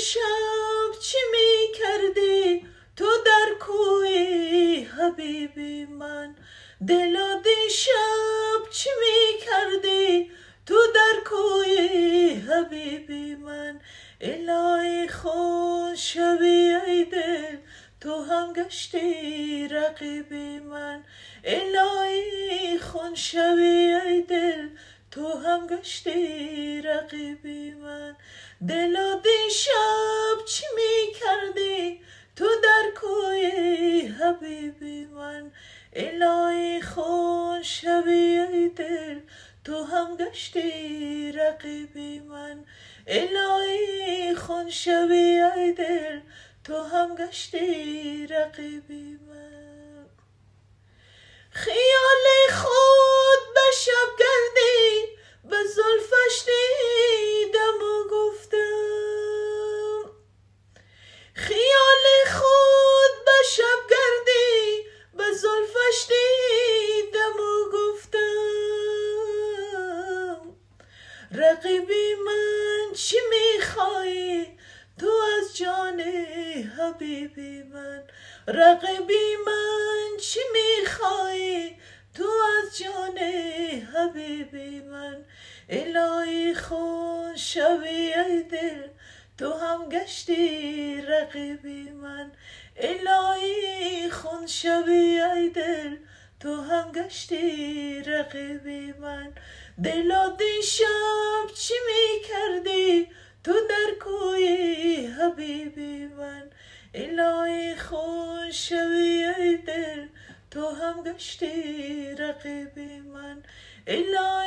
دیشب چی می کردی تو در کوی حبیبی من؟ دلا دیشب چی می کردی تو در کوی حبیبی من؟ الهی خون شوی ای دل تو هم گشتی رقیبی من. الهی خون شوی ای دل تو هم گشتی رقیبی من. دلا دیشب چی می کردی تو در کوی حبیبی من؟ الهی خون شوی ای دل تو هم گشتی رقیبی من. الهی خون شوی ای دل تو هم گشتی رقیبی من. خیال خود به شب گردی به زلفش دیدم و گفتم. خیال خود به شب گردی به زلفش دیدم و گفتم. رقیبی من چی میخوایی تو از جان حبیبی من؟ رقیبی من چی میخوایی تو از جان حبیبی من؟ الهی خون شوی ای دل تو هم گشتی رقیبی من. الهی خون شوی ای دل تو هم گشتی رقیبی من. دلا دیشب چی می کردی تو در کوی حبیبی من؟ الهی خون شوی ای دل تو هم گشتی رقیبی من. الهی